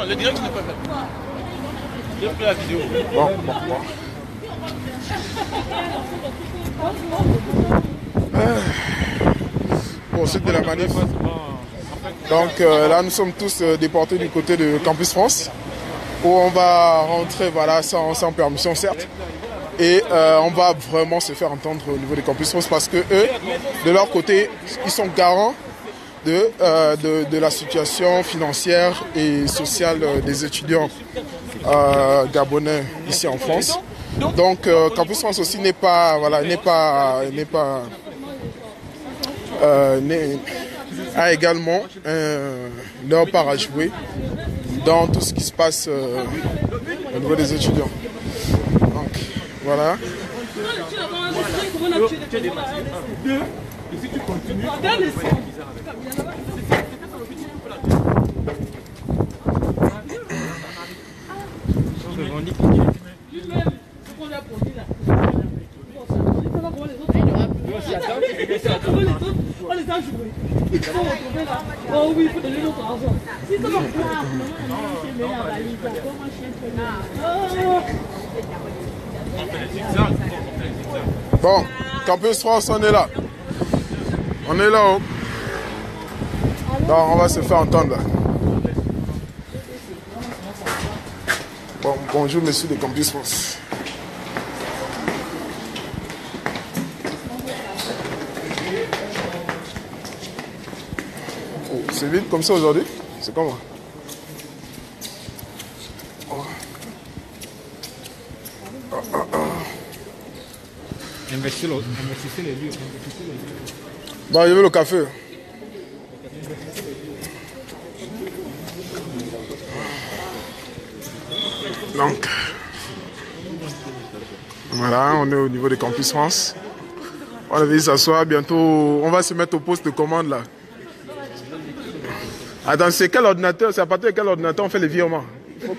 Le direct, je n'ai pas fait. J'ai pris la vidéo. Bon, c'est de la manif. Donc là, nous sommes tous déportés du côté de Campus France, où on va rentrer, voilà, sans permission, certes. Et on va vraiment se faire entendre au niveau des Campus France parce que eux, de leur côté, ils sont garants de la situation financière et sociale des étudiants gabonais ici en France. Donc Campus France aussi a également leur part à jouer dans tout ce qui se passe au niveau des étudiants. Donc voilà. On les a joués. Ils sont retrouvés là. Oh oui, il faut donner notre argent. Si ça va Bon, Campus France, on est là. On est là. Donc, on va se faire entendre là. Bon, bonjour, messieurs de Campus France. C'est vite comme ça aujourd'hui? C'est comment? Investissez les lieux. Bon, je veux le café. Donc, voilà, on est au niveau des Campus France. On va venir s'asseoir bientôt. On va se mettre au poste de commande là. Attends, c'est quel ordinateur? C'est à partir de quel ordinateur on fait les virements? On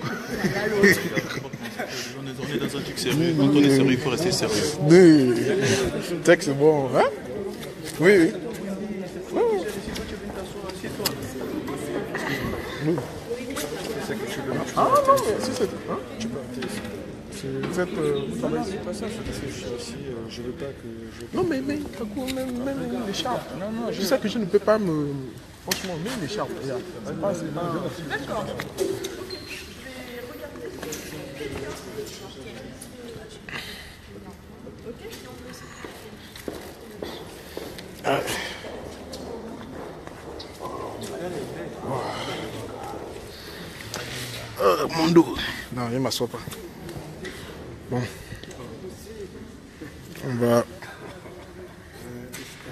est dans un truc sérieux. Quand on est sérieux, il faut rester sérieux. Oui. Texte, c'est bon. Hein? Oui, oui. Ah non, mais si c'est... Hein? Tu peux... Vous êtes... vous travaillez ici? Pas ça, c'est parce que je suis ici, je veux pas que... Non, mais même l'écharpe. Non, je sais que je ne peux pas me... Franchement, même l'écharpe. D'accord. Mon dos. Non, je ne m'assois pas. Bon. On va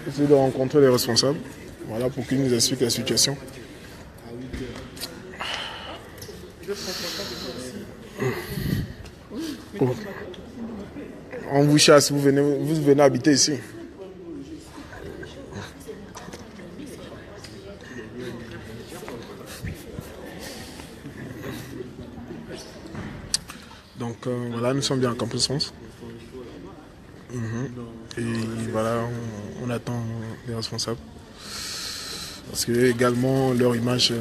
essayer de rencontrer les responsables. Voilà, pour qu'ils nous expliquent la situation. Oh. On vous chasse, vous venez habiter ici. Donc voilà, nous sommes bien en Campus France. Et voilà, on attend les responsables. Parce que également leur image,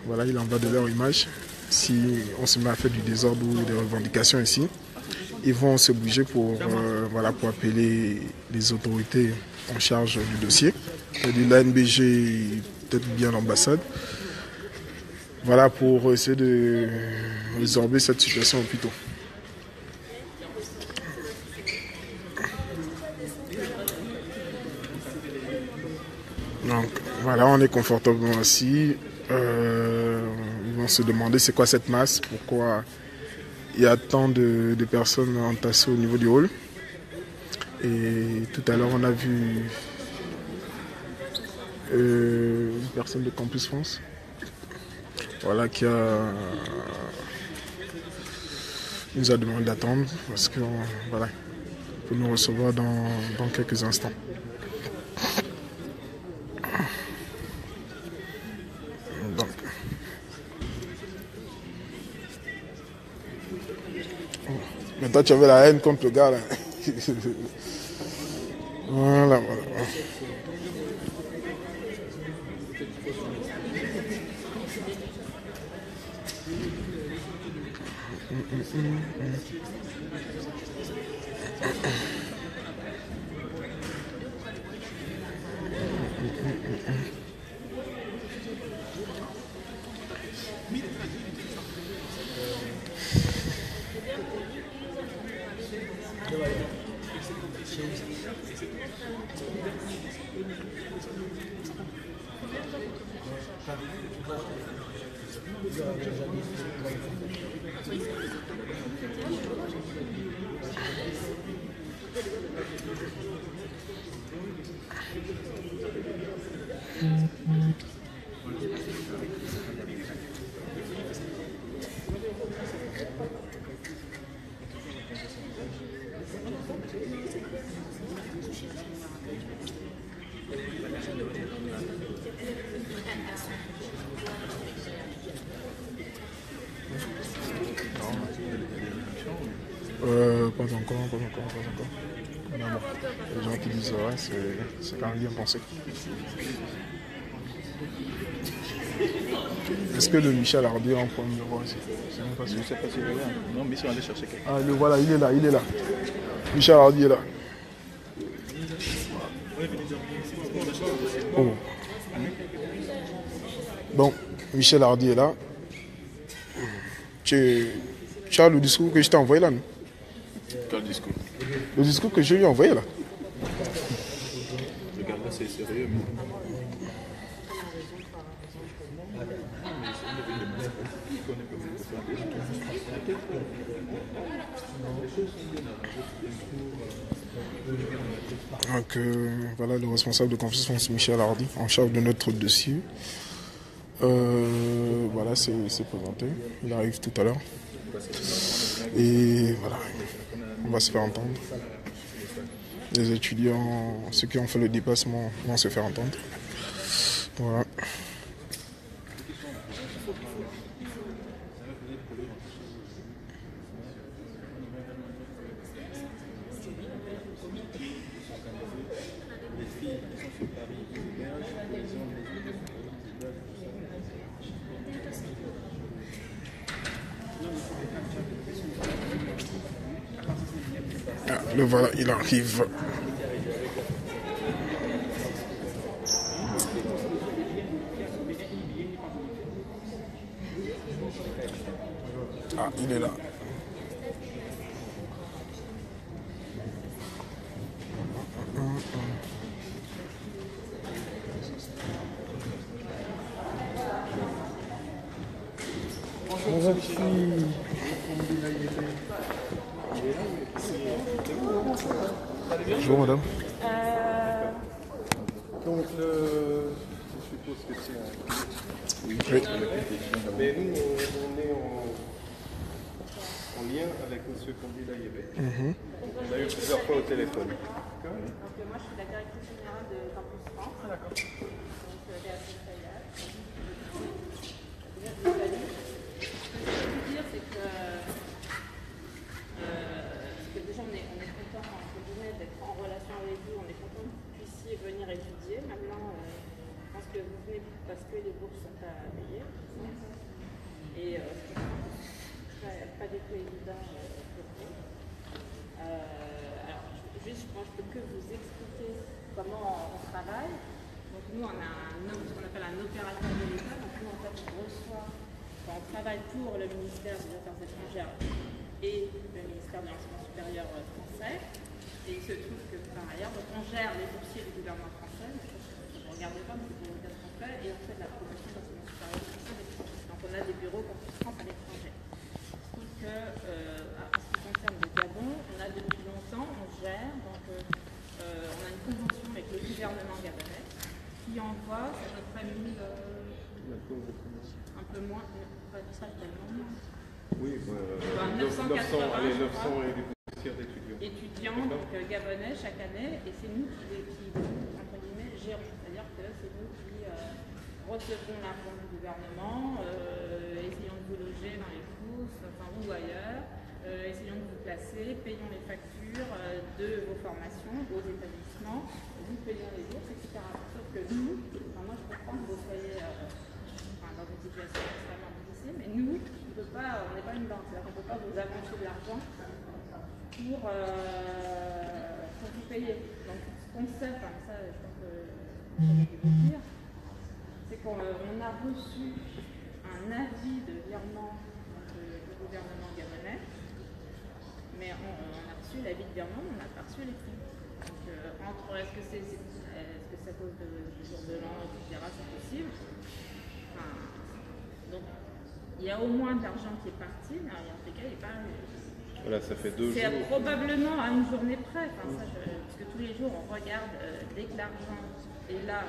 voilà, il en va de leur image. Si on se met à faire du désordre ou des revendications ici, ils vont se bouger pour, voilà, pour appeler les autorités en charge du dossier. L'ANBG, peut-être bien l'ambassade. Voilà, pour essayer de résorber cette situation au plus tôt. Donc voilà, on est confortablement assis. Ils vont se demander c'est quoi cette masse, pourquoi il y a tant de personnes entassées au niveau du hall. Et tout à l'heure, on a vu une personne de Campus France, voilà, qui nous a demandé d'attendre parce que voilà, pour nous recevoir dans quelques instants. Donc, mais toi, tu avais la haine contre le gars là. Voilà. Pas encore. Mais bon, les gens qui disent ouais, c'est quand même bien pensé. Est-ce que le Michel Hardy est en premier roi aussi? Je ne sais pas s'il est là. Non, mais ils sont allés chercher quelqu'un. Ah, le voilà, il est là. Michel Hardy est là. Oh. Bon, Michel Hardy est là. Tu as le discours que je t'ai envoyé là, non? Quel discours? Le discours que je lui ai envoyé là. Regarde, là, c'est sérieux. Donc voilà le responsable de Campus France, Michel Hardy, en charge de notre dossier. Voilà, c'est présenté. Il arrive tout à l'heure. Et voilà, on va se faire entendre. Les étudiants, ceux qui ont fait le déplacement, vont se faire entendre. Voilà. Ah, le voilà, il arrive. Ah, il est là. Bonjour madame. Donc, je suppose que c'est Oui. Mais nous, on est en lien avec M. Candidat Yébé. On a eu plusieurs fois au téléphone. Donc, moi, je suis la directrice générale de Campus France. Ah, d'accord. Donc, Béatrice Taillade. Ce que je peux vous dire, c'est que déjà, on est content entre guillemets, d'être en relation avec vous. On est content que vous puissiez venir étudier. Maintenant, je pense que vous venez parce que les bourses sont à payer. Et c'est pas du tout évident pour vous. Alors, juste, moi, je peux que vous expliquer comment on travaille. Donc, nous, on a ce qu'on appelle un opérateur de l'État. Donc, nous, en fait, on travaille pour le ministère des Affaires étrangères et le ministère de l'Enseignement supérieur français. Et il se trouve que, par ailleurs, donc, on gère les boursiers du gouvernement français. Vous ne regardez pas, mais c'est ce qu'on fait. Et on fait de la promotion d'enseignement supérieur français à l'étranger. Donc, on a des bureaux Campus France à l'étranger. En ce qui concerne le Gabon, on a depuis longtemps, on gère, donc on a une convention avec le gouvernement gabonais qui envoie à peu près 1000, un peu moins, pas ça tellement moins. Oui, 900 et des poussières d'étudiants. Étudiants donc, gabonais chaque année, et c'est nous qui entre guillemets, gérons. C'est-à-dire que c'est nous qui recevons l'argent du gouvernement, essayons de vous loger dans les pousses, enfin ou ailleurs, essayons de vous placer, payons les factures de vos formations aux établissements, vous payons les bourses, etc. Sauf que nous, moi je comprends que vous soyez dans une situation extrêmement difficile, mais nous, pas une banque, c'est-à-dire qu'on ne peut pas vous avancer de l'argent pour vous payer. Donc, ce qu'on sait, enfin, ça, je pense que je vais vous dire, c'est qu'on a reçu un avis de virement du gouvernement gabonais, mais on a reçu l'avis de virement, mais on n'a pas reçu les fonds. Donc, entre est-ce que c'est à cause du jour de l'an, etc., c'est possible. Enfin, donc, il y a au moins de l'argent qui est parti, mais en tout cas, il n'est pas arrivé. Voilà, ça fait 2 jours. C'est probablement à une journée près, enfin, ça, parce que tous les jours, on regarde dès que l'argent est là,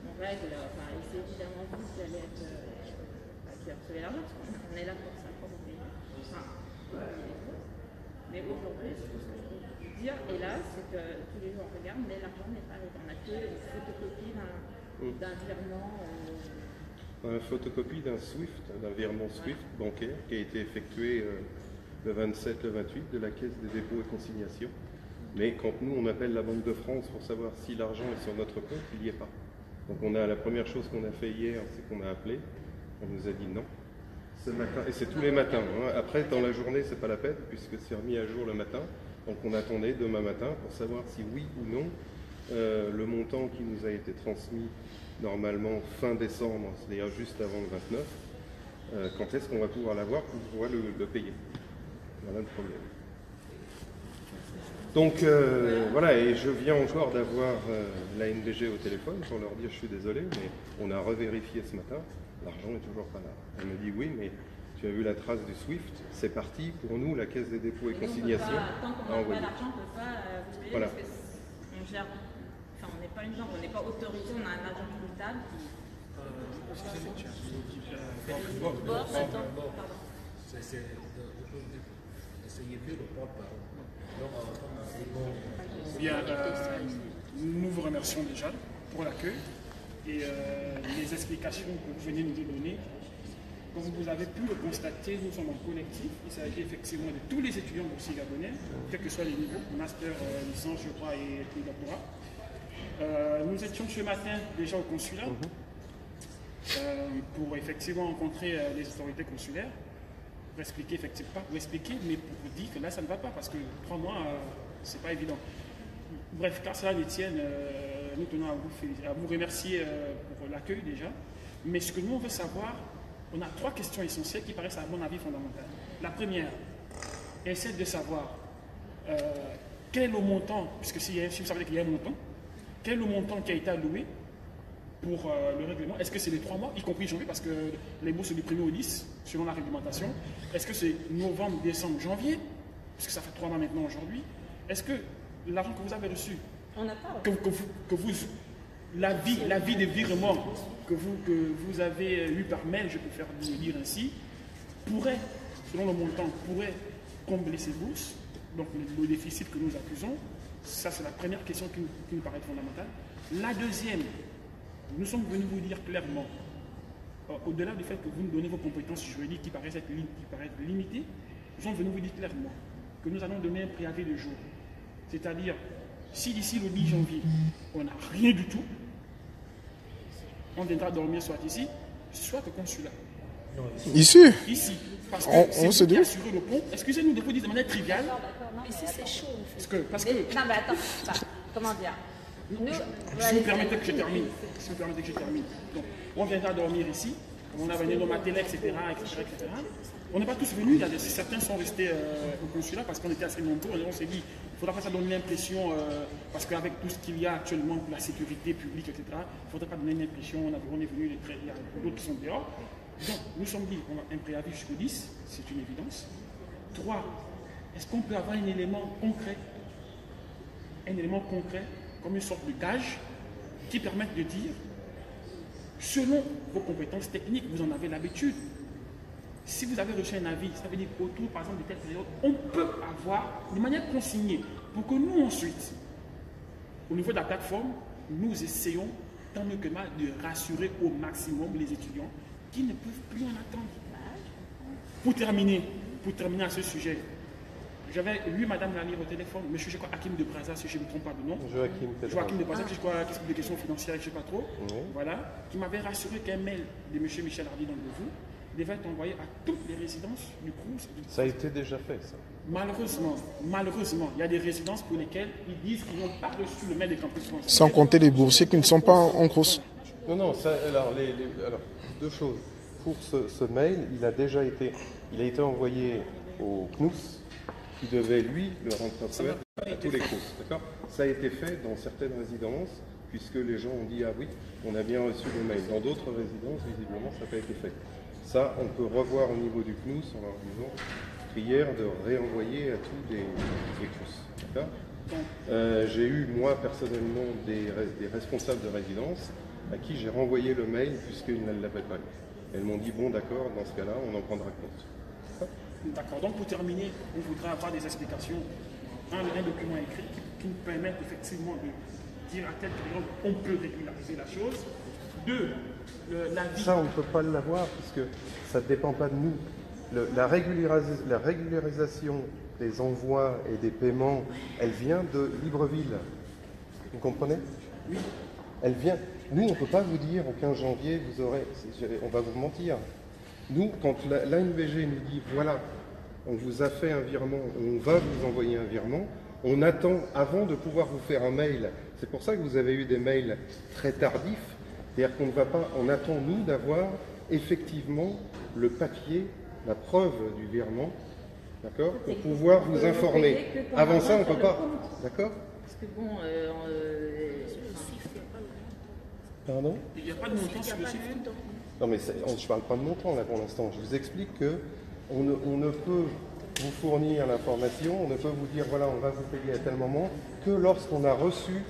on règle, enfin, et c'est évidemment vous qui allez être, qui recevez l'argent, parce qu'on est là pour ça, pour vous payer. Enfin, mais aujourd'hui, ce que je peux vous dire, hélas, c'est que tous les jours on regarde, mais l'argent n'est pas arrivé. On n'a que une photocopie d'un virement. Une photocopie d'un SWIFT, d'un virement SWIFT bancaire qui a été effectué le 27, le 28 de la Caisse des dépôts et consignations. Mais quand nous, on appelle la Banque de France pour savoir si l'argent est sur notre compte, il n'y est pas. Donc la première chose qu'on a fait hier, c'est qu'on a appelé. On nous a dit non. Ce matin, et c'est tous les matins. Hein. Après, dans la journée, c'est pas la peine, puisque c'est remis à jour le matin. Donc on attendait demain matin pour savoir si oui ou non, le montant qui nous a été transmis normalement fin décembre, c'est-à-dire juste avant le 29, quand est-ce qu'on va pouvoir l'avoir pour pouvoir le payer. Voilà le problème. Donc voilà, et je viens encore d'avoir la NBG au téléphone pour leur dire je suis désolé, mais on a revérifié ce matin, l'argent n'est toujours pas là. Elle me dit oui, mais tu as vu la trace du SWIFT, c'est parti pour nous, la Caisse des dépôts et consignations. Tant qu'on n'a pas l'argent, on ne peut pas vous payer, voilà. Parce qu'on gère, enfin on n'est pas une banque, on n'est pas autorisé, on a un agent comptable qui... Bien, nous vous remercions déjà pour l'accueil et les explications que vous venez nous donner. Comme vous avez pu le constater, nous sommes en collectif. Il s'agit effectivement de tous les étudiants boursiers gabonais, quels que soient les niveaux, master, licence, je crois, et doctorat. Nous étions ce matin déjà au consulat pour effectivement rencontrer les autorités consulaires, pour expliquer, effectivement, pas pour expliquer, mais pour vous dire que là, ça ne va pas, parce que 3 mois, c'est pas évident. Bref, car cela ne tienne, nous tenons à vous remercier pour l'accueil déjà, mais ce que nous, on veut savoir, on a 3 questions essentielles qui paraissent à mon avis fondamentales. La première est celle de savoir quel est le montant, puisque si vous savez qu'il y a un montant, quel est le montant qui a été alloué pour le règlement. Est-ce que c'est les 3 mois, y compris janvier, parce que les bourses sont du 1er au 10, selon la réglementation. Est-ce que c'est novembre, décembre, janvier, puisque ça fait 3 mois maintenant aujourd'hui. Est-ce que l'argent que vous avez reçu, l'avis des virements que vous avez eu par mail, je peux faire le dire ainsi, pourrait, selon le montant, pourrait combler ces bourses, donc le déficit que nous accusons. Ça, c'est la première question qui nous paraît fondamentale. La deuxième, nous sommes venus vous dire clairement, au-delà du fait que vous nous donnez vos compétences juridiques qui paraissent limitées, nous sommes venus vous dire clairement que nous allons donner un préavis de jour. C'est-à-dire, si d'ici le 10 janvier, on n'a rien du tout, on viendra dormir soit ici, soit au consulat. Ici. Ici. Parce que c'est vous qui assurez le pont. Excusez-nous de vous dire de manière triviale. Ici, c'est chaud. Parce que... Non, mais attends, comment dire? Si vous permettez que je termine. Donc, on viendra dormir ici. On a venu nos matélés, etc. On n'est pas tous venus. Certains sont restés au consulat parce qu'on était assez nombreux. On s'est dit, il ne faudra pas ça donner l'impression, parce qu'avec tout ce qu'il y a actuellement pour la sécurité publique, etc., il ne faudrait pas donner l'impression, on est venu, il y a d'autres qui sont dehors. Donc, nous sommes dit, on a un préavis jusqu'au 10, c'est une évidence. 3, est-ce qu'on peut avoir un élément concret, comme une sorte de gage, qui permette de dire, selon vos compétences techniques, vous en avez l'habitude. Si vous avez reçu un avis, ça veut dire autour, par exemple, de telle période, on peut avoir, de manière consignée, pour que nous ensuite, au niveau de la plateforme, nous essayons, tant mieux que mal, de rassurer au maximum les étudiants qui ne peuvent plus en attendre. Pour terminer à ce sujet, j'avais lu Madame Lalire au téléphone, monsieur, je crois, Hakim de Brazza, si je ne me trompe pas de nom. Joachim de Brazza, je crois, des questions financières, je ne sais pas trop. Oui. Voilà, qui m'avait rassuré qu'un mail de monsieur Michel Hardy, donc de vous, devait être envoyé à toutes les résidences du Crous. Ça a été déjà fait, ça. Malheureusement, il y a des résidences pour lesquelles ils disent qu'ils n'ont pas reçu le mail des campus français. Sans compter les boursiers qui ne sont pas en Crous. Non, alors, deux choses. Pour ce mail, il a été envoyé au CNUS, qui devait, lui, le rendre transmettre à tous les Crous. D'accord ? Ça a été fait dans certaines résidences, puisque les gens ont dit « Ah oui, on a bien reçu le mail ». Dans d'autres résidences, visiblement, ça n'a pas été fait. Ça, on peut revoir au niveau du CNUS en leur disant prière de réenvoyer à tous les Crous. D'accord ? J'ai eu, moi, personnellement, des responsables de résidence à qui j'ai renvoyé le mail puisqu'ils ne l'avaient pas lu. Elles m'ont dit, bon d'accord, dans ce cas-là, on en prendra compte. D'accord, donc pour terminer, on voudrait avoir des explications, un document écrit qui nous permette effectivement de dire à tel période on peut régulariser la chose. Deux, l'avis. Ça, on ne peut pas l'avoir puisque ça ne dépend pas de nous. La régularisation des envois et des paiements, elle vient de Libreville. Vous comprenez ? Oui. Elle vient. Nous, on ne peut pas vous dire au 15 janvier, on va vous mentir. Nous, quand l'ANVG nous dit, voilà, on vous a fait un virement, on va vous envoyer un virement, on attend avant de pouvoir vous faire un mail. C'est pour ça que vous avez eu des mails très tardifs. C'est-à-dire qu'on ne va pas, on attend, nous, d'avoir effectivement le papier, la preuve du virement, d'accord, pour pouvoir vous informer. Avant ça, on ne peut pas. D'accord ? Parce que bon, Pardon ? Il n'y a pas de montant sur le chiffre. Non, mais je ne parle pas de montant là pour l'instant. Je vous explique que on ne peut vous fournir l'information, on ne peut vous dire voilà, on va vous payer à tel moment que lorsqu'on a reçu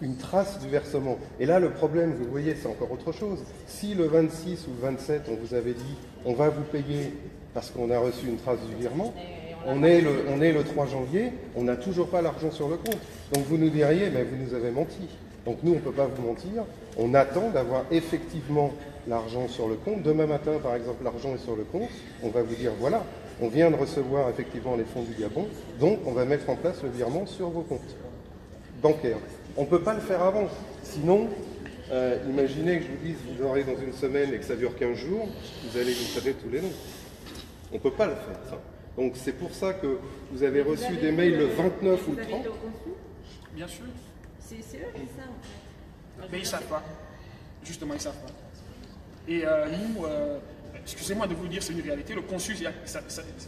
une trace du versement. Et là, le problème, vous voyez, c'est encore autre chose. Si le 26 ou le 27, on vous avait dit on va vous payer parce qu'on a reçu une trace du virement, on est le 3 janvier, on n'a toujours pas l'argent sur le compte. Donc vous nous diriez, mais vous nous avez menti. Donc nous, on ne peut pas vous mentir. On attend d'avoir effectivement l'argent sur le compte. Demain matin, par exemple, l'argent est sur le compte. On va vous dire, voilà, on vient de recevoir effectivement les fonds du Gabon, donc on va mettre en place le virement sur vos comptes bancaires. On ne peut pas le faire avant. Sinon, imaginez que je vous dise, vous aurez dans une semaine et que ça dure 15 jours, vous allez vous savez tous les noms. On ne peut pas le faire, ça. Donc c'est pour ça que vous avez reçu des mails le 29 ou le 30. Bien sûr. C'est eux qui savent en fait. Mais ils ne savent pas. Justement, ils ne savent pas. Et nous, excusez-moi de vous le dire, c'est une réalité. Le consul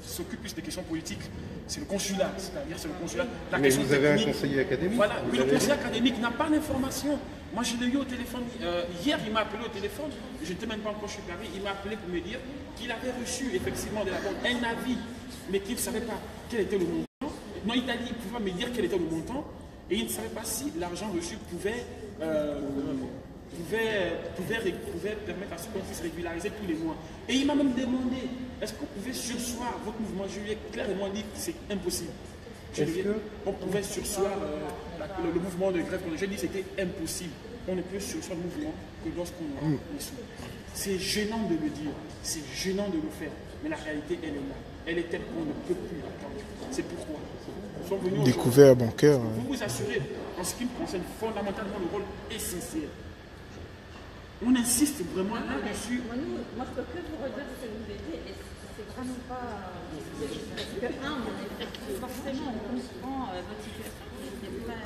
s'occupe plus des questions politiques. C'est le consulat, c'est-à-dire c'est le consulat. Mais vous avez un conseiller académique. Voilà, oui, le conseiller académique n'a pas l'information. Moi, je l'ai eu au téléphone. Hier, il m'a appelé au téléphone. Je n'étais même pas encore chez Paris. Il m'a appelé pour me dire qu'il avait reçu effectivement de la banque un avis, mais qu'il ne savait pas quel était le montant. Non, il a dit qu'il pouvait me dire quel était le montant. Et il ne savait pas si l'argent reçu pouvait permettre à ce qu'on puisse régulariser tous les mois. Et il m'a même demandé, est-ce qu'on pouvait surseoir votre mouvement? Je lui ai clairement dit que c'est impossible. On pouvait surseoir le mouvement de grève. Je lui ai dit que c'était impossible. On ne peut surseoir le mouvement que lorsqu'on est sous. C'est gênant de le dire, c'est gênant de le faire. Mais la réalité, elle est là. Elle est telle qu'on ne peut plus l'attendre. C'est pourquoi. Découvert bancaire. Vous vous assurez, en ce qui me concerne, fondamentalement le rôle essentiel. On insiste vraiment là-dessus. Moi, je peux que vous redire ce que vous avez dit, et c'est vraiment pas. Parce que, forcément, on comprend votre situation, qui est très.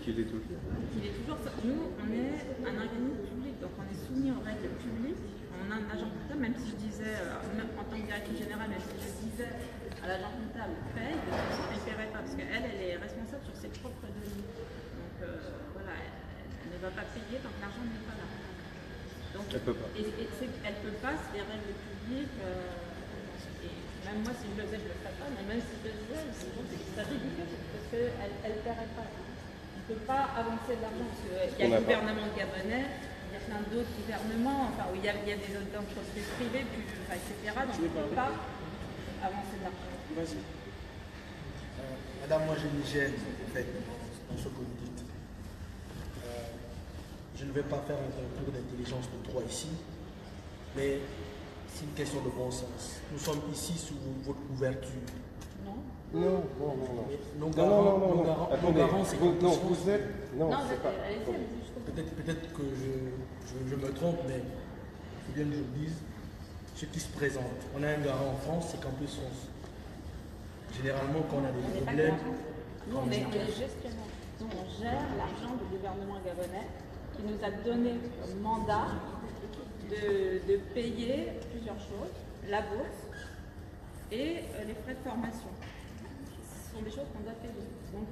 Qu'il est toujours. Nous, on est un organisme public, donc on est soumis aux règles publiques. On a un agent comptable, même si je disais, même en tant que directrice générale, même si je disais à l'agent comptable, paye, elle ne paierait pas, parce qu'elle est responsable sur ses propres données. Donc voilà, elle ne va pas payer tant que l'argent n'est pas là. Donc, elle ne peut pas. Elle ne peut pas, c'est des règles publiques. Et même moi, si je le faisais, je ne le ferais pas, mais même si je le faisais, c'est ridicule, parce qu'elle ne paierait pas. On ne peut pas avancer de l'argent, parce qu'il y a le gouvernement gabonais, il y a plein d'autres gouvernements, enfin, où il y a des autres entreprises privées, etc. Donc on ne peut pas avancer de l'argent. Vas-y. Madame, moi j'ai une gêne, en fait, dans ce que vous dites. Je ne vais pas faire un concours d'intelligence de trois ici, mais c'est une question de bon sens. Nous sommes ici sous votre couverture. Non. Nos garants, c'est non, vous êtes. Non, c'est pas. Peut-être que je me trompe, mais faut bien que je le dise, ce qui se présente. On a un garant en France, c'est Campus France. Généralement, quand on a des problèmes, Nous, on est gestionnaire. Nous, on gère l'argent du gouvernement gabonais qui nous a donné comme mandat de payer plusieurs choses, la bourse et les frais de formation. Ce sont des choses qu'on doit payer. Donc,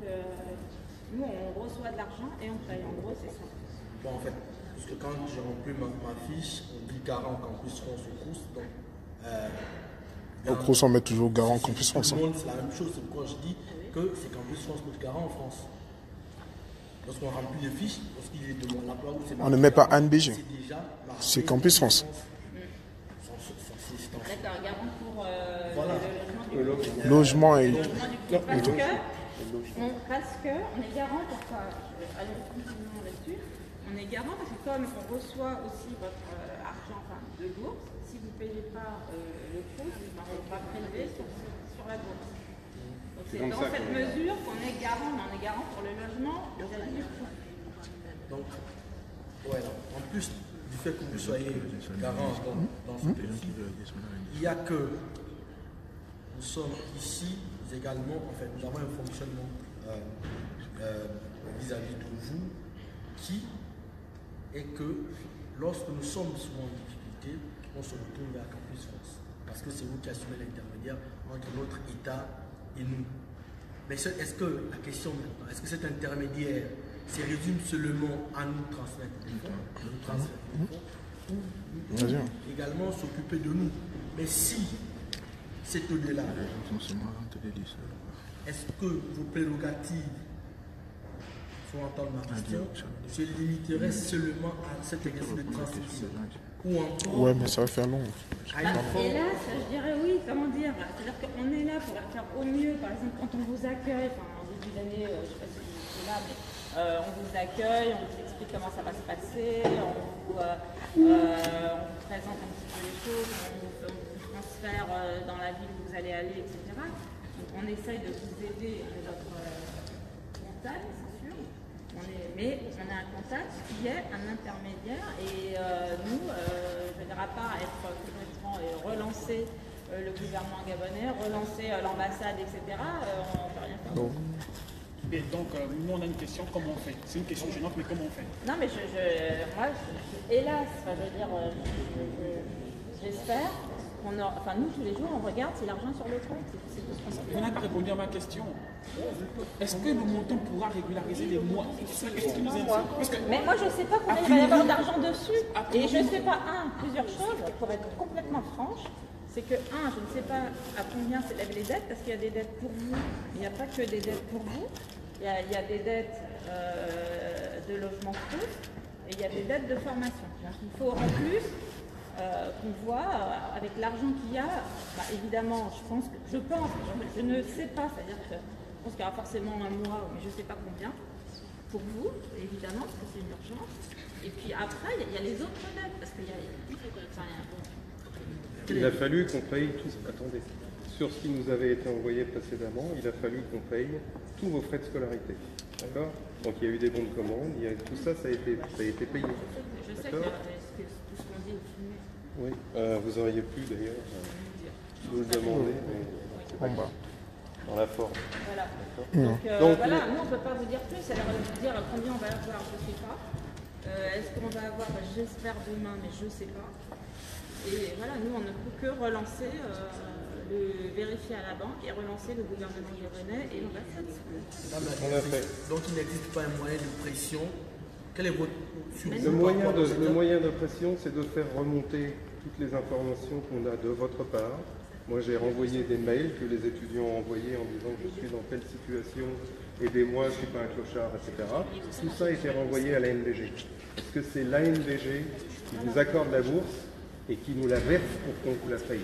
nous, on reçoit de l'argent et on paye. En gros, c'est ça. bon, en fait, parce que quand j'ai rempli ma fiche, on dit garant Campus France au Crous. Donc, Au Crous, on met toujours garant Campus France. Tout le monde, c'est la même chose. C'est pourquoi je dis que c'est Campus France notre garant en France. Lorsqu'on remplit les fiches, lorsqu'il est de mon emploi, On ne met pas ANBG. C'est Campus France. D'accord, garant pour Voilà. le Logement et parce que on est garant pour ça. Allons continuons là-dessus. On est garant parce que comme on reçoit aussi votre argent de bourse, si vous ne payez pas le Crous, on va prélever sur la bourse. Donc c'est dans cette mesure qu'on est garant, mais on est garant pour le logement vis-à-vis du Crous. Donc, ouais, non. En plus du fait que vous soyez garant dans ce pays, il n'y a que nous sommes ici également, en fait, nous avons un fonctionnement vis-à-vis de vous qui est que lorsque nous sommes souvent en difficulté, on se retourne vers Campus France. Parce que c'est vous qui assumez l'intermédiaire entre notre État et nous. Mais est-ce que la question maintenant, est-ce que cet intermédiaire se résume seulement à nous transmettre des fonds, ou également s'occuper de nous? Mais si c'est au-delà, est-ce que vos prérogatives, il faut entendre ma question, se limiteraient seulement à cet exercice de transmission? Ou encore, ouais, mais ça va faire long. Et là, je dirais oui, comment dire, c'est-à-dire qu'on est là pour faire au mieux, par exemple, quand on vous accueille, en début d'année, je ne sais pas si vous êtes là, mais on vous accueille, on vous explique comment ça va se passer, on vous présente un petit peu les choses, on vous transfère dans la ville où vous allez aller, etc. Donc on essaye de vous aider avec notre montagne, c'est sûr. Mais on a un contact qui est un intermédiaire et nous, je ne dirais pas être complètement relancer le gouvernement gabonais, relancer l'ambassade, etc. On ne peut rien faire. Et donc, nous, on a une question, comment on fait? C'est une question gênante, mais comment on fait? Non, mais moi, hélas, je veux dire, j'espère qu'on aura. Enfin, nous, tous les jours, on regarde si l'argent est sur le compte. C'est tout ce qu'on fait. Vous n'avez pas répondu à ma question. Est-ce que le montant pourra régulariser les mois? C'est ce qui nous intéresse. Parce que, mais moi, je ne sais pas combien il va y avoir d'argent dessus. Et je ne sais pas, plusieurs choses, pour être complètement franche. C'est que, je ne sais pas à combien s'élèvent les dettes, parce qu'il y a des dettes pour vous. Il n'y a pas que des dettes pour vous. Il y a des dettes de logement Crous et il y a des dettes de formation. Donc il faut en plus qu'on voit avec l'argent qu'il y a, évidemment, je ne sais pas, c'est-à-dire que je pense qu'il y aura forcément un mois, mais je ne sais pas combien, pour vous, évidemment, parce que c'est une urgence. Et puis après, il y a les autres dettes, parce qu'il y a... Il a fallu qu'on paye tout. Attendez. Sur ce qui nous avait été envoyé précédemment, il a fallu qu'on paye tous vos frais de scolarité. D'accord? Donc il y a eu des bons de commande, tout ça, ça a été payé. Je sais que tout ce qu'on dit est filmé. Oui, vous auriez pu d'ailleurs nous le demander, mais c'est pas grave. Dans la forme. Voilà. Donc voilà, nous on ne peut pas vous dire plus, alors vous dire combien on va avoir, je ne sais pas. Est-ce qu'on va avoir, j'espère demain, mais je ne sais pas. Et voilà, nous on ne peut que relancer, vérifier à la banque et relancer le gouvernement gabonais et l'ambassade. Donc il n'existe pas un moyen de pression. Quel est votre le moyen de pression, c'est de faire remonter toutes les informations qu'on a de votre part. Moi j'ai renvoyé des mails que les étudiants ont envoyés en disant que je suis dans telle situation, aidez-moi, je ne suis pas un clochard, etc. Tout ça a été renvoyé à l'ANBG. Parce que c'est l'ANBG qui nous accorde la bourse et qui nous la verse pour qu'on vous la paye.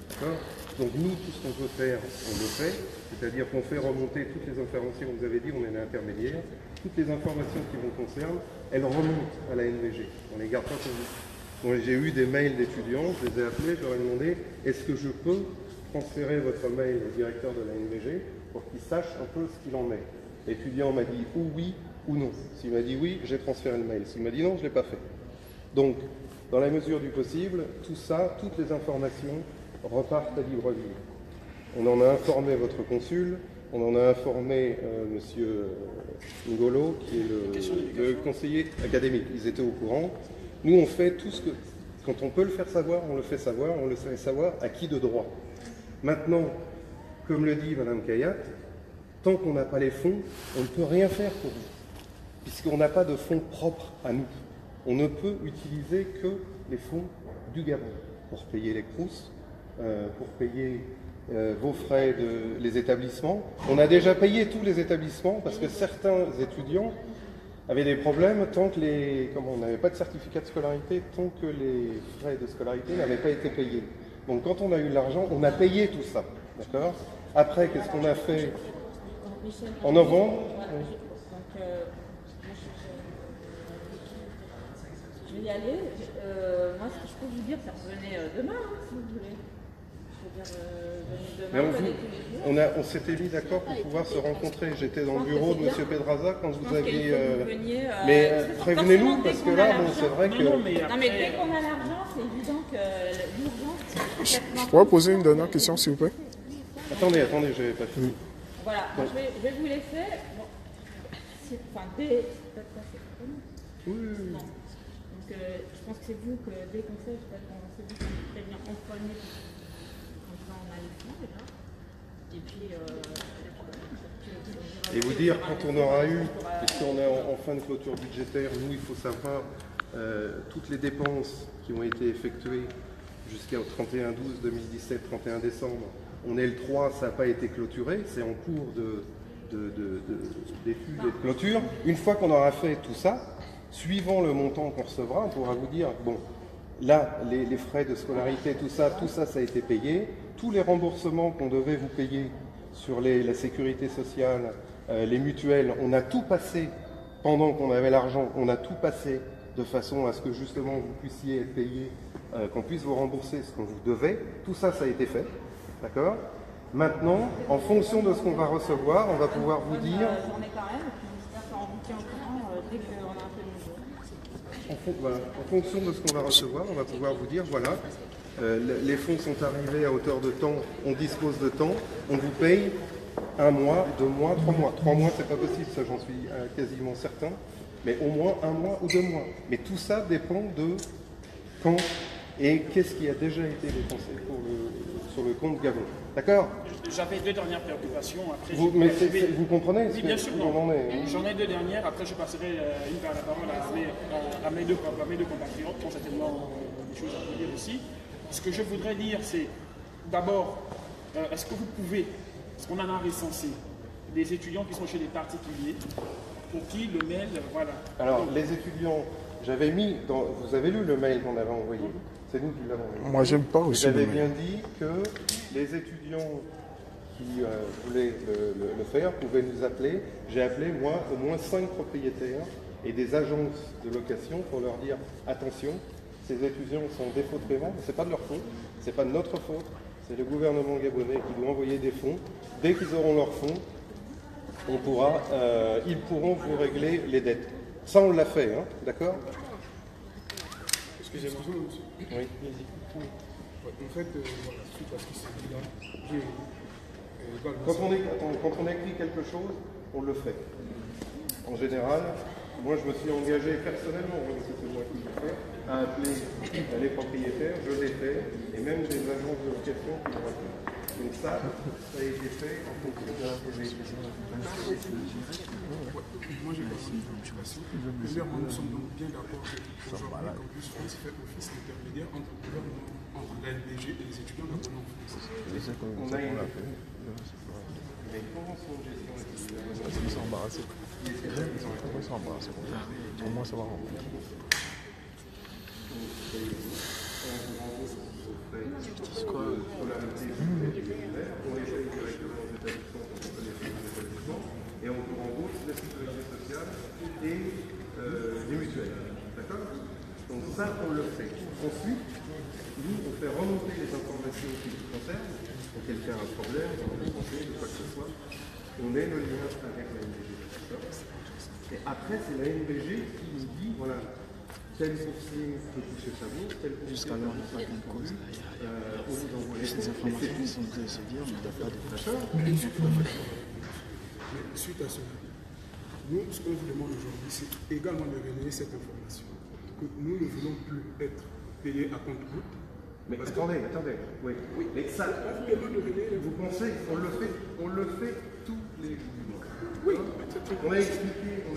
D'accord? Donc nous, tout ce qu'on peut faire, on le fait, c'est-à-dire qu'on fait remonter toutes les informations, vous avez dit, on est l'intermédiaire, toutes les informations qui vous concernent, elles remontent à la NVG, on les garde pas pour vous. Moi j'ai eu des mails d'étudiants, je les ai appelés, je leur ai demandé, est-ce que je peux transférer votre mail au directeur de la NVG pour qu'il sache un peu ce qu'il en est? L'étudiant m'a dit ou oui ou non. S'il m'a dit oui, j'ai transféré le mail. S'il m'a dit non, je ne l'ai pas fait. Donc, dans la mesure du possible, tout ça, toutes les informations repartent à Libreville. On en a informé votre consul, on en a informé monsieur Ngolo, qui est le conseiller académique. Ils étaient au courant. Nous, on fait tout ce que... Quand on peut le faire savoir, on le fait savoir, on le fait savoir à qui de droit. Maintenant, comme le dit Mme Kayat, tant qu'on n'a pas les fonds, on ne peut rien faire pour vous, puisqu'on n'a pas de fonds propres à nous. On ne peut utiliser que les fonds du Gabon pour payer les CROUS, pour payer vos frais les établissements. On a déjà payé tous les établissements parce que certains étudiants avaient des problèmes tant que on n'avait pas de certificat de scolarité, tant que les frais de scolarité n'avaient pas été payés. Donc quand on a eu l'argent, on a payé tout ça. D'accord ? Après, qu'est-ce qu'on a fait en novembre ? Je vais y aller. Moi, ce que je peux vous dire, c'est revenez demain, si vous voulez. Je veux dire, venez demain, mais on s'était mis d'accord pour pouvoir se rencontrer. J'étais dans le bureau de M. Pedraza quand vous aviez... mais prévenez-nous, parce que là, bon, c'est vrai que... Non, mais dès qu'on a l'argent, c'est évident que l'urgence... Je pourrais poser une dernière question, s'il vous plaît? Attendez, je n'avais pas fini. Voilà, bon. je vais vous laisser. Bon. Enfin, Oui. Non. Donc, je pense que c'est vous que dès qu'on sait, c'est vous qui prévenir en premier. Comme ça, on a les fonds déjà. Et puis, et vous dire, quand on aura eu, puisqu'on est en fin de clôture budgétaire, nous, il faut savoir toutes les dépenses qui ont été effectuées jusqu'au 31/12/2017, 31 décembre. On est le 3, ça n'a pas été clôturé, c'est en cours d'études et de clôture. Une fois qu'on aura fait tout ça, suivant le montant qu'on recevra, on pourra vous dire, bon, là, les frais de scolarité, tout ça, ça a été payé. Tous les remboursements qu'on devait vous payer sur la sécurité sociale, les mutuelles, on a tout passé, pendant qu'on avait l'argent, on a tout passé de façon à ce que justement vous puissiez être payé, qu'on puisse vous rembourser ce qu'on vous devait. Tout ça, ça a été fait. D'accord ? Maintenant, en fonction de ce qu'on va recevoir, on va pouvoir vous dire... Journée quand même, et puis j'espère qu'on vous tient au courant dès qu'on a un peu de nouveau. En fonction de ce qu'on va recevoir, on va pouvoir vous dire, voilà, les fonds sont arrivés à hauteur de temps, on dispose de temps, on vous paye 1 mois, 2 mois, 3 mois. 3 mois, c'est pas possible, ça j'en suis quasiment certain, mais au moins 1 mois ou 2 mois. Mais tout ça dépend de quand et qu'est-ce qui a déjà été dépensé sur le compte Gabon. D'accord ? J'avais 2 dernières préoccupations. Après, vous comprenez ? Oui, bien sûr. J'en ai 2 dernières. Après, je passerai la parole à mes deux compatriotes qui ont certainement des choses à vous dire aussi. Ce que je voudrais dire, c'est d'abord, est-ce que vous pouvez, est-ce qu'on en a recensé des étudiants qui sont chez des particuliers pour qui le mail, voilà. Alors, les étudiants, j'avais mis, vous avez lu le mail qu'on avait envoyé ? C'est nous qui l'avons envoyé. Moi, j'aime pas aussi. J'avais bien dit que les étudiants qui voulaient le faire pouvaient nous appeler. J'ai appelé, moi, au moins 5 propriétaires et des agences de location pour leur dire attention, ces étudiants sont en défaut de paiement, ce n'est pas de leur faute, ce n'est pas de notre faute, c'est le gouvernement gabonais qui doit envoyer des fonds. Dès qu'ils auront leurs fonds, ils pourront vous régler les dettes. Ça, on l'a fait, hein, d'accord ? Excusez-moi. Oui, vas-y. En fait, voilà, suite à ce qui s'est dit là, quand on écrit quelque chose, on le fait. En général, moi je me suis engagé personnellement, parce que c'est moi qui l'ai fait, à appeler les propriétaires, je l'ai fait, et même des agences de location qui l'ont fait. Donc ça a été fait en fonction de la TV. Moi j'ai pas une préoccupation. Premièrement, nous sommes donc bien d'accord qu'aujourd'hui, Campus France fait office d'intermédiaire entre le gouvernement, entre l'ANPG et les étudiants gabonais en France. On a une les conventions de gestion ils sont embarrassés. Ils sont embarrassés. Au moins ça va rentrer. Et on vous rembourse la sécurité sociale et les mutuelles. D'accord ? Donc ça, on le fait. Ensuite, nous, on fait remonter les informations qui nous concernent. Quand quelqu'un a un problème, on a conseil de quoi que ce soit, on est le lien avec la NBG. Et après, c'est la NBG qui nous dit, voilà, tel boursier peut toucher sa bourse, tel boursier. Jusqu'alors, on n'a pas qu'une cause. Il y a ces informations qui sont de se dire, mais il n'y a pas de plateforme. Suite à cela, nous, ce qu'on vous demande aujourd'hui, c'est également de relayer cette information. Que nous ne voulons plus être payés à compte-gouttes. Mais attendez, oui. Mais ça, vous pensez qu'on le fait tous les mois. Oui. On a expliqué au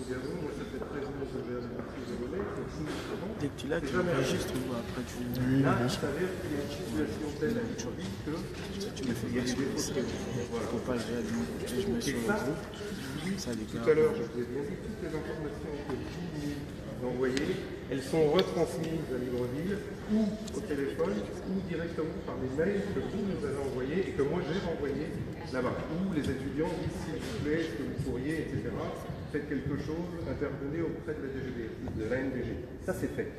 gouvernement, moi ça fait 13 ans que je vais à la partie de relais, dès que tu l'as, tu enregistres ou après tu... Là, il s'avère qu'il y a une situation telle à l'économie que tu me fais gaffe parce qu'il ne faut pas le réalimenter. Je mets sur le groupe. Ça, les gars, tout à l'heure, je vous ai bien dit, toutes les informations que vous envoyez, elles sont retransmises à Libreville ou au téléphone ou directement par les mails que vous nous avez envoyés et que moi j'ai renvoyés là-bas. Ou les étudiants disent s'il vous plaît, est-ce que vous pourriez, etc. Faites quelque chose, intervenez auprès de la DGB, de l'ANDG. Ça c'est fait.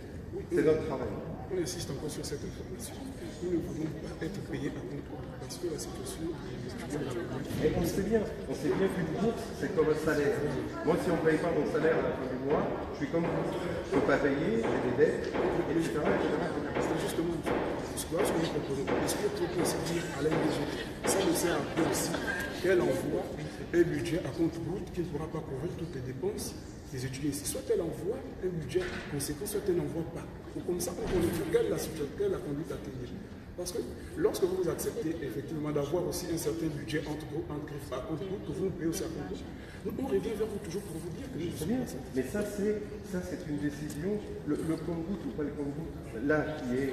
C'est notre travail. On insiste encore sur cette information. Nous ne voulons pas être payés à compte parce que la situation des étudiants... Et on sait bien qu'une bourse, c'est comme un salaire. Moi, si on ne paye pas mon salaire à la fin du mois, je suis comme vous. Je ne peux pas payer, j'ai des dettes, etc. C'est justement ce que nous proposons. Est-ce que tu peux aussi dire à l'ANDG, ça nous sert un peu aussi qu'elle envoie un budget à compte goutte qui ne pourra pas couvrir toutes les dépenses des étudiants ici. Soit elle envoie un budget conséquent, soit elle n'envoie pas. Donc comme ça, on connaît quelle est la situation, quelle est la conduite à tenir. Parce que lorsque vous acceptez effectivement d'avoir aussi un certain budget entre griffes à compte goutte, que vous nous payez aussi à compte goutte, on revient vers vous toujours pour vous dire que nous sommes bien. Mais ça, c'est une décision, le compte goutte ou pas le compte goutte, là, qui est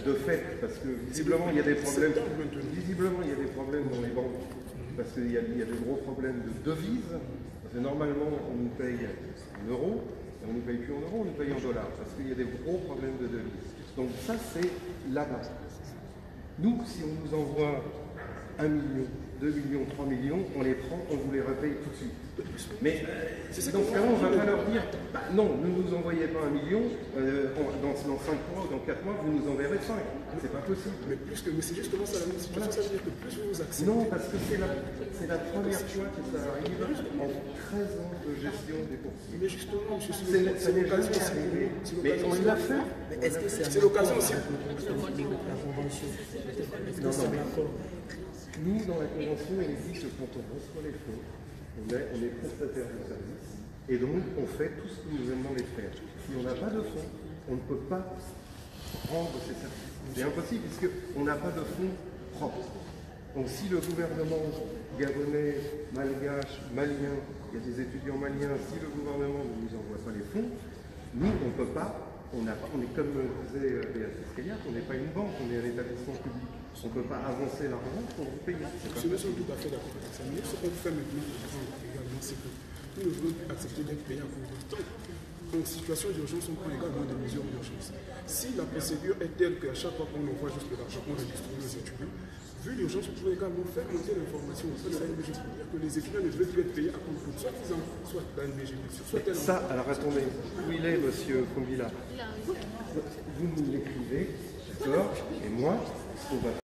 de fait, parce que visiblement, il y a des problèmes. Visiblement, il y a des problèmes dans les banques. Parce qu'il y a des gros problèmes de devises. Parce que normalement, on nous paye en euros, et on ne nous paye plus en euros, on nous paye en dollars. Parce qu'il y a des gros problèmes de devises. Donc ça, c'est la base. Nous, si on nous envoie 1 million, 2 millions, 3 millions, on les prend, on vous les repaye tout de suite. Mais dans ce cas-là, on ne va pas leur dire, bah, non, ne nous envoyez pas 1 million, dans 5 mois ou dans 4 mois, vous nous enverrez 5. C'est pas possible. Mais c'est justement ça la même situation, ça veut dire que plus vous acceptez... Non, parce que c'est la première fois que ça arrive en 13 ans de gestion des boursiers. Mais justement, monsieur, c'est l'occasion d'arriver. Mais on l'a fait. Est-ce que c'est l'occasion aussi? La convention. Nous, dans la convention, il est dit que quand on reçoit les fonds, on est prestataire de service, et donc on fait tout ce que nous aimons les faire. Si on n'a pas de fonds, on ne peut pas rendre ces services. C'est impossible, puisqu'on n'a pas de fonds propres. Donc si le gouvernement gabonais, malgache, malien, il y a des étudiants maliens, si le gouvernement ne nous envoie pas les fonds, nous, on ne peut pas, on est comme disait Béatrice Caillard, on n'est pas une banque, on est un établissement public. On ne peut pas avancer l'argent pour vous payer. Je ne suis tout à fait d'accord avec ça. Mais ce qu'on fait maintenant également, c'est que nous ne voulons plus accepter d'être payés à compte. En situation d'urgence, on prend également des mesures d'urgence. Si la procédure est telle qu'à chaque fois qu'on envoie juste de l'argent, on redistribue aux étudiants, vu l'urgence, on pourrait également faire monter l'information au sein de l'ANBG pour dire que les étudiants ne veulent plus être payés à compte. Soit ils en soit l'ANBG, soit tel. Ça, alors attendez, où il est, monsieur Kombila? Vous nous l'écrivez, d'accord? Et moi, ce qu'on va